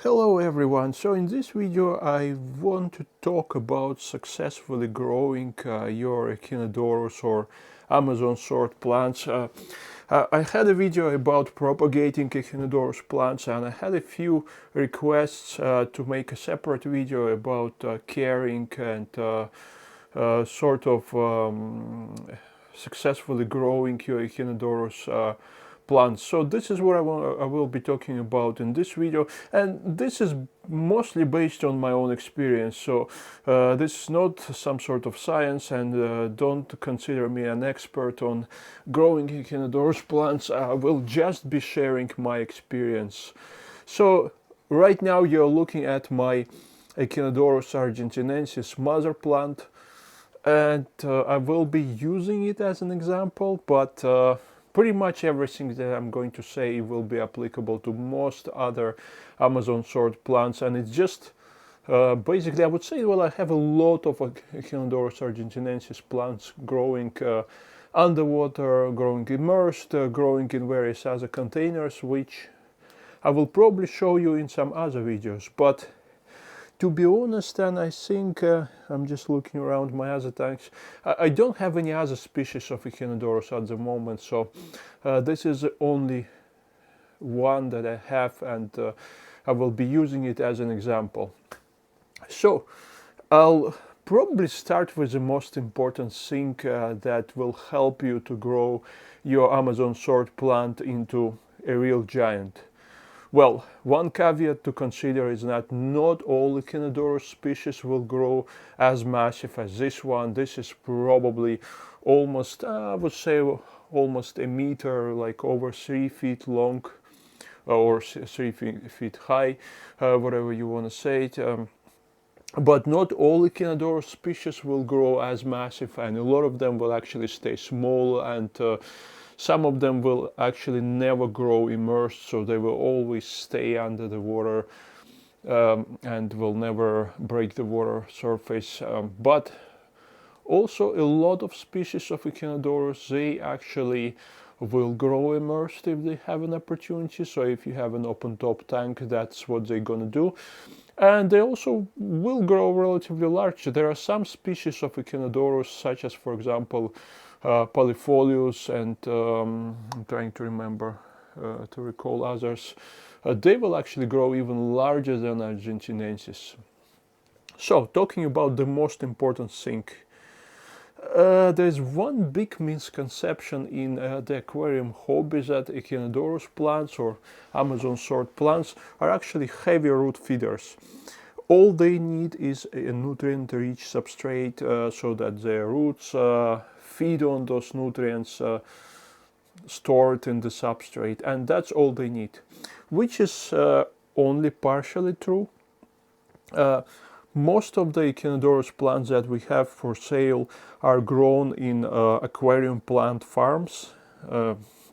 Hello everyone, so in this video I want to talk about successfully growing your Echinodorus or Amazon sword plants. I had a video about propagating Echinodorus plants and I had a few requests to make a separate video about caring and successfully growing your Echinodorus plants. So this is what I will be talking about in this video, and this is mostly based on my own experience. So this is not some sort of science, and don't consider me an expert on growing Echinodorus plants. I will just be sharing my experience. So right now you're looking at my Echinodorus argentinensis mother plant, and I will be using it as an example, but pretty much everything that I'm going to say will be applicable to most other Amazon sword plants, and it's just basically I would say, well, I have a lot of Echinodorus argentinensis plants growing underwater, growing immersed, growing in various other containers, which I will probably show you in some other videos. But to be honest, and I think I'm just looking around my other tanks, I don't have any other species of Echinodorus at the moment, so this is the only one that I have, and I will be using it as an example. So I'll probably start with the most important thing that will help you to grow your Amazon sword plant into a real giant. Well, one caveat to consider is that not all Echinodorus species will grow as massive as this one. This is probably almost, I would say, almost a meter, like over 3 feet long, or 3 feet high, whatever you want to say it. But not all Echinodorus species will grow as massive, and a lot of them will actually stay small, and some of them will actually never grow immersed, so they will always stay under the water and will never break the water surface. But also a lot of species of Echinodorus, they actually will grow immersed if they have an opportunity. So if you have an open top tank, that's what they're gonna do. And they also will grow relatively large. There are some species of Echinodorus, such as, for example, Polypholius, and I'm trying to remember, to recall others. They will actually grow even larger than Argentinensis. So, talking about the most important thing, there's one big misconception in the aquarium hobby, that Echinodorus plants or Amazon sword plants are actually heavy root feeders. All they need is a nutrient-rich substrate so that their roots feed on those nutrients stored in the substrate, and that's all they need, which is only partially true. Most of the Echinodorus plants that we have for sale are grown in aquarium plant farms,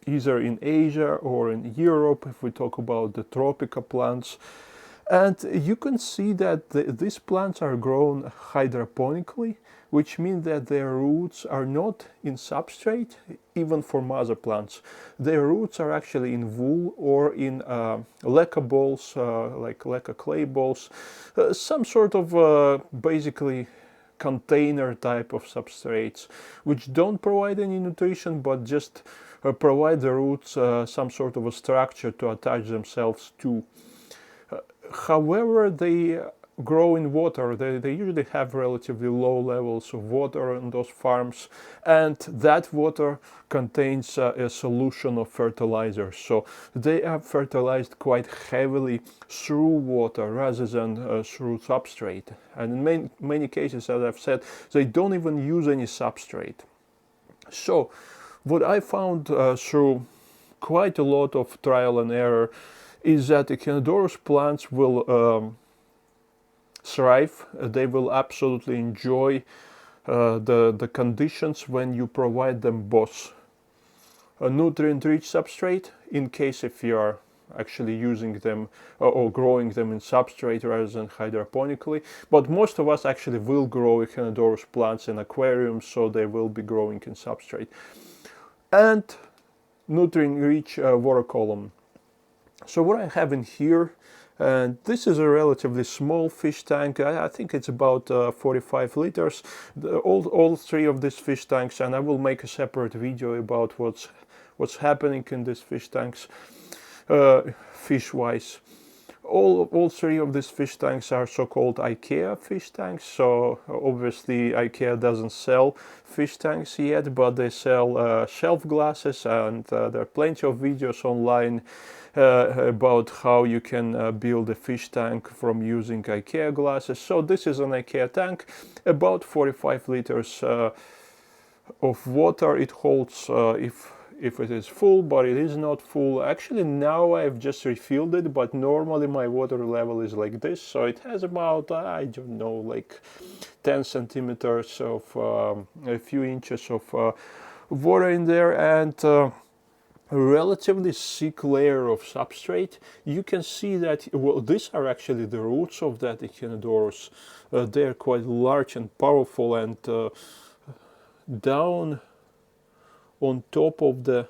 either in Asia or in Europe, if we talk about the tropical plants. And you can see that these plants are grown hydroponically, which means that their roots are not in substrate, even for mother plants. Their roots are actually in wool or in leca balls, like leca clay balls, some sort of basically container type of substrates, which don't provide any nutrition, but just provide the roots some sort of a structure to attach themselves to. However, they grow in water. They usually have relatively low levels of water in those farms, and that water contains a solution of fertilizers. So they are fertilized quite heavily through water rather than through substrate. And in many cases, as I've said, they don't even use any substrate. So what I found through quite a lot of trial and error is that Echinodorus plants will thrive. They will absolutely enjoy the conditions when you provide them both a nutrient-rich substrate, in case if you are actually using them or growing them in substrate rather than hydroponically. But most of us actually will grow Echinodorus plants in aquariums, so they will be growing in substrate. And nutrient-rich water column. So what I have in here And this is a relatively small fish tank. I think it's about 45 liters. All three of these fish tanks, and I will make a separate video about what's happening in these fish tanks, fish-wise. All three of these fish tanks are so-called IKEA fish tanks. So obviously IKEA doesn't sell fish tanks yet, but they sell shelf glasses, and there are plenty of videos online about how you can build a fish tank from using IKEA glasses. So this is an IKEA tank, about 45 liters of water it holds if it is full, but it is not full. Actually, now I've just refilled it, but normally my water level is like this, so it has about, I don't know, like 10 centimeters of a few inches of water in there, and a relatively thick layer of substrate. You can see that, well, these are actually the roots of that Echinodorus. They're quite large and powerful, and down on top of the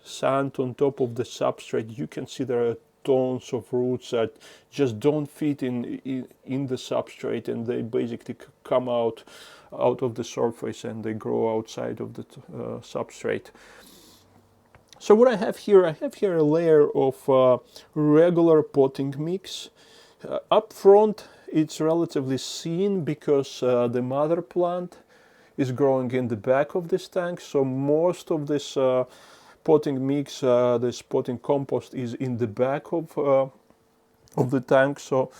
sand, on top of the substrate, you can see there are tons of roots that just don't fit in the substrate, and they basically come out of the surface and they grow outside of the substrate. So what I have here a layer of regular potting mix. Up front it's relatively thin because the mother plant is growing in the back of this tank, so most of this potting mix, this potting compost, is in the back of the tank, so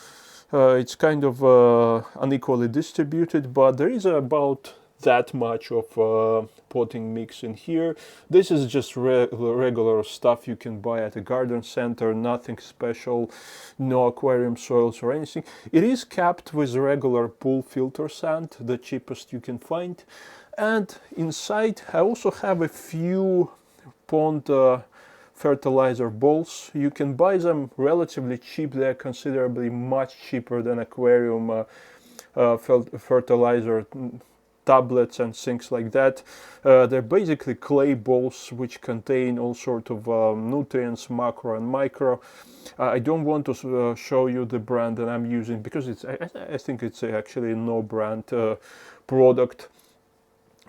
it's kind of unequally distributed, but there is about that much of potting mix in here. This is just regular stuff you can buy at a garden center, nothing special, no aquarium soils or anything. It is capped with regular pool filter sand, the cheapest you can find. And inside I also have a few pond fertilizer balls. You can buy them relatively cheap. They're considerably much cheaper than aquarium fertilizer tablets and things like that. They're basically clay balls which contain all sorts of nutrients, macro and micro. I don't want to show you the brand that I'm using because I think it's actually no brand product.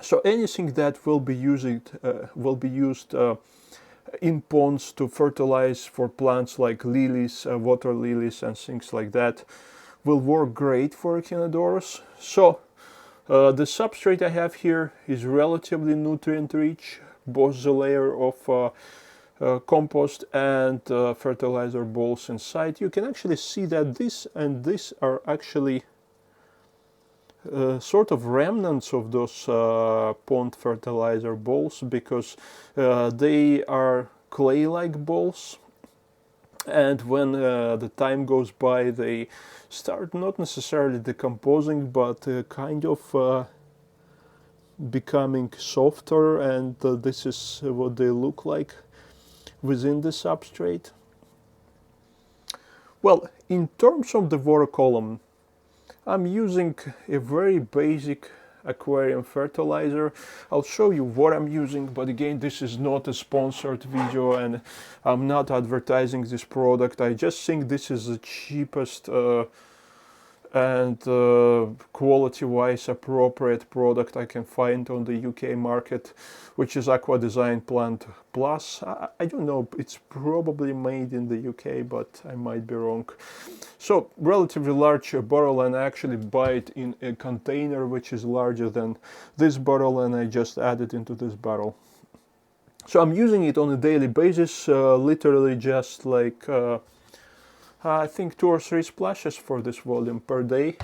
So anything that will be used in ponds to fertilize for plants like lilies, water lilies and things like that will work great for Echinodorus. So the substrate I have here is relatively nutrient rich, both the layer of compost and fertilizer balls inside. You can actually see that this and this are actually sort of remnants of those pond fertilizer balls, because they are clay-like balls, and when the time goes by they start not necessarily decomposing, but kind of becoming softer, and this is what they look like within the substrate. Well, in terms of the water column, I'm using a very basic aquarium fertilizer. I'll show you what I'm using, but again, this is not a sponsored video and I'm not advertising this product. I just think this is the cheapest and quality-wise appropriate product I can find on the UK market, which is Aqua Design Plant Plus. I don't know, it's probably made in the UK, but I might be wrong. So relatively large bottle, and I actually buy it in a container which is larger than this bottle, and I just add it into this bottle. So I'm using it on a daily basis, literally just like I think 2 or 3 splashes for this volume per day.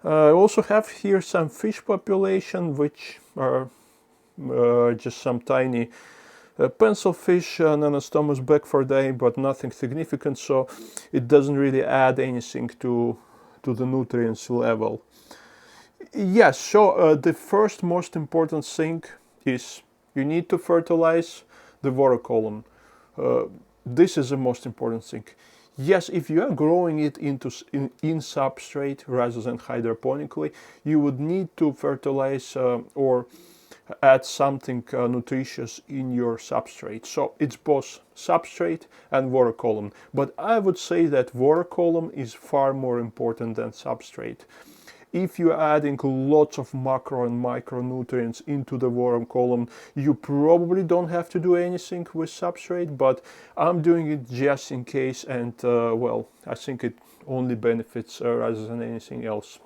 I also have here some fish population, which are just some tiny pencil fish, Nanostomus beckfordi, but nothing significant, so it doesn't really add anything to the nutrients level. Yes, so the first most important thing is you need to fertilize the water column. This is the most important thing. Yes, if you are growing it in substrate rather than hydroponically, you would need to fertilize or add something nutritious in your substrate. So it's both substrate and water column. But I would say that water column is far more important than substrate. If you're adding lots of macro and micronutrients into the water column, you probably don't have to do anything with substrate, but I'm doing it just in case, and well, I think it only benefits rather than anything else.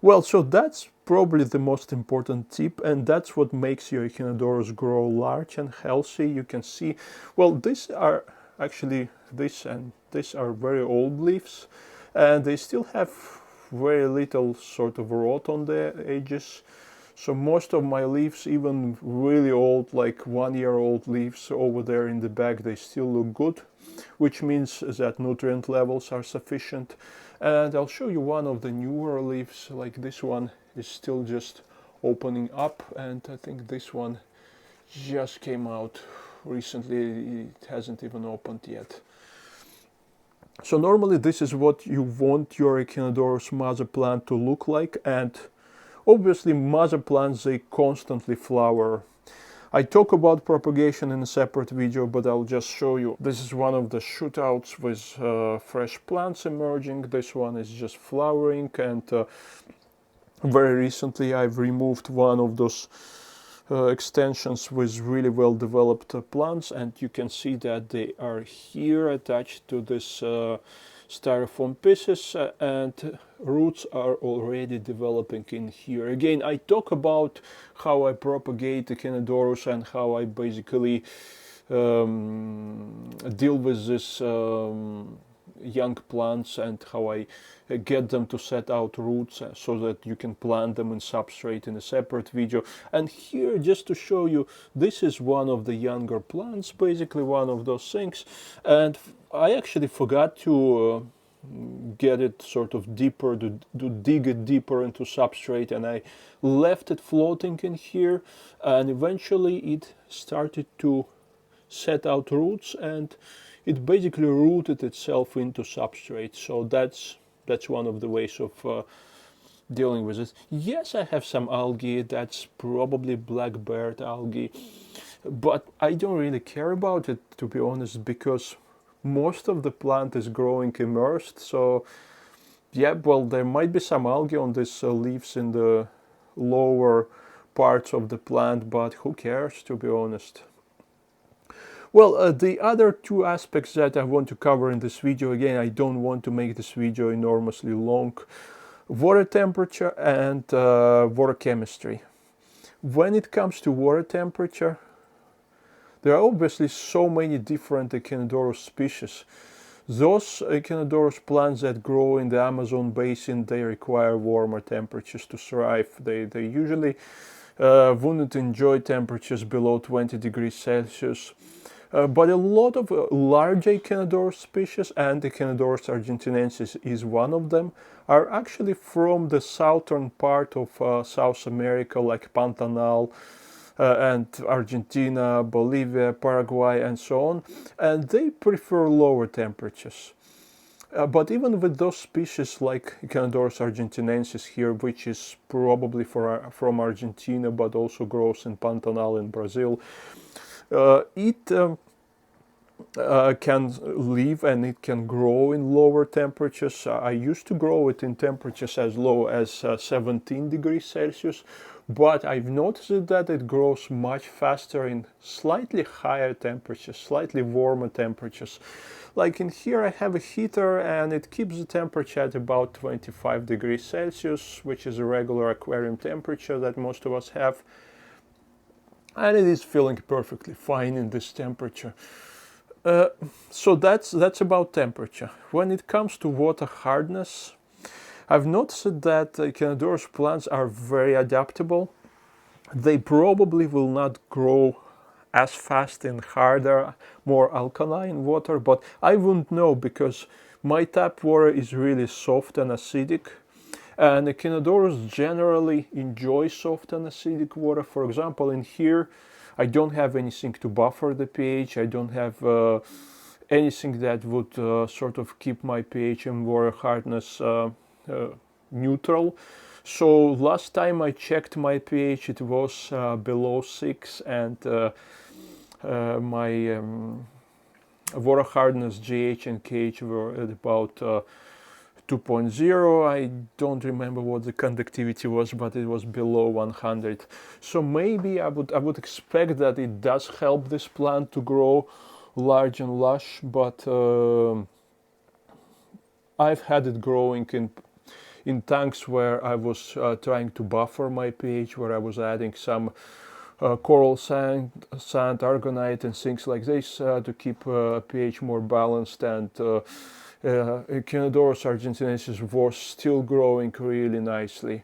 Well, so that's probably the most important tip, and that's what makes your Echinodorus grow large and healthy. You can see, well, these are actually, this and this are very old leaves, and they still have very little sort of rot on the edges. So most of my leaves, even really old, like 1 year old leaves over there in the back, they still look good, which means that nutrient levels are sufficient. And I'll show you one of the newer leaves, like this one is still just opening up, and I think this one just came out recently. It hasn't even opened yet. So normally this is what you want your Echinodorus mother plant to look like, and obviously mother plants, they constantly flower. I talk about propagation in a separate video, but I'll just show you. This is one of the shootouts with fresh plants emerging. This one is just flowering, and very recently I've removed one of those extensions with really well developed plants, and you can see that they are here attached to this styrofoam pieces, and roots are already developing in here. Again, I talk about how I propagate Echinodorus and how I basically deal with this young plants, and how I get them to set out roots so that you can plant them in substrate in a separate video. And here, just to show you, this is one of the younger plants, basically one of those things, and I actually forgot to get it sort of deeper, to dig it deeper into substrate, and I left it floating in here, and eventually it started to set out roots, and it basically rooted itself into substrate. So that's one of the ways of dealing with it. Yes, I have some algae. That's probably blackbird algae, but I don't really care about it, to be honest, because most of the plant is growing immersed. So yeah, well, there might be some algae on these leaves in the lower parts of the plant, but who cares, to be honest. Well, the other two aspects that I want to cover in this video, again, I don't want to make this video enormously long: water temperature and water chemistry. When it comes to water temperature, there are obviously so many different Echinodorus species. Those Echinodorus plants that grow in the Amazon basin, they require warmer temperatures to thrive. They usually wouldn't enjoy temperatures below 20 degrees Celsius. But a lot of large Echinodorus species, and Echinodorus argentinensis is one of them, are actually from the southern part of South America, like Pantanal and Argentina, Bolivia, Paraguay, and so on, and they prefer lower temperatures. But even with those species like Echinodorus argentinensis here, which is probably from Argentina but also grows in Pantanal in Brazil, it can live and it can grow in lower temperatures. I used to grow it in temperatures as low as 17 degrees Celsius, but I've noticed that it grows much faster in slightly higher temperatures, slightly warmer temperatures. Like in here I have a heater, and it keeps the temperature at about 25 degrees Celsius, which is a regular aquarium temperature that most of us have. And it is feeling perfectly fine in this temperature. So that's about temperature. When it comes to water hardness, I've noticed that Echinodorus plants are very adaptable. They probably will not grow as fast in harder, more alkaline water, but I wouldn't know because my tap water is really soft and acidic. And Echinodorus generally enjoy soft and acidic water. For example, in here, I don't have anything to buffer the pH. I don't have anything that would sort of keep my pH and water hardness neutral. So last time I checked my pH, it was below 6, and my water hardness, GH and KH were at about 2.0. I don't remember what the conductivity was, but it was below 100. So maybe I would expect that it does help this plant to grow large and lush, but I've had it growing in tanks where I was trying to buffer my pH, where I was adding some coral sand, argonite, and things like this to keep pH more balanced. And Echinodorus argentinensis was still growing really nicely.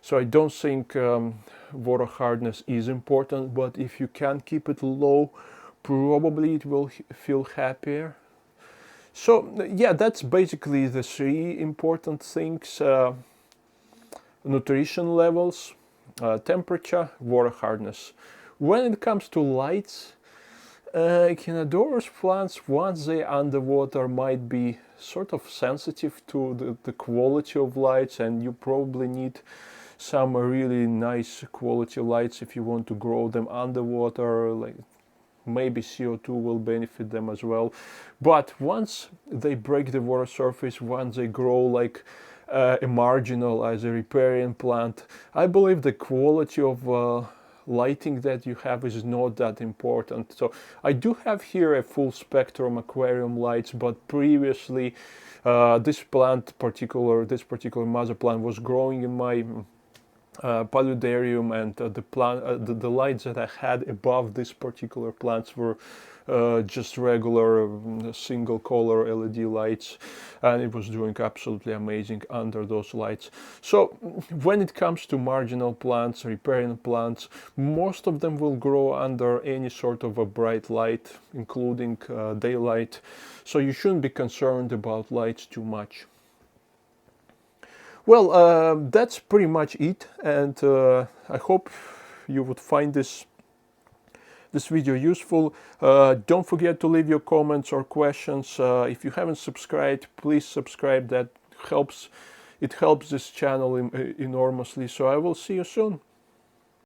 So I don't think water hardness is important, but if you can keep it low, probably it will feel happier. So yeah, that's basically the three important things: nutrition levels, temperature, water hardness. When it comes to lights, Echinodorus plants, once they're underwater, might be sort of sensitive to the quality of lights, and you probably need some really nice quality lights if you want to grow them underwater. Like maybe CO2 will benefit them as well. But once they break the water surface, once they grow like a marginal as a riparian plant, I believe the quality of lighting that you have is not that important. So I do have here a full spectrum aquarium lights, but previously this particular mother plant was growing in my paludarium, and the lights that I had above these particular plants were just regular single color LED lights, and it was doing absolutely amazing under those lights. So when it comes to marginal plants, riparian plants, most of them will grow under any sort of a bright light, including daylight. So you shouldn't be concerned about lights too much. Well, that's pretty much it, and I hope you would find this video useful. Don't forget to leave your comments or questions. If you haven't subscribed, please subscribe. That helps. It helps this channel enormously. So I will see you soon.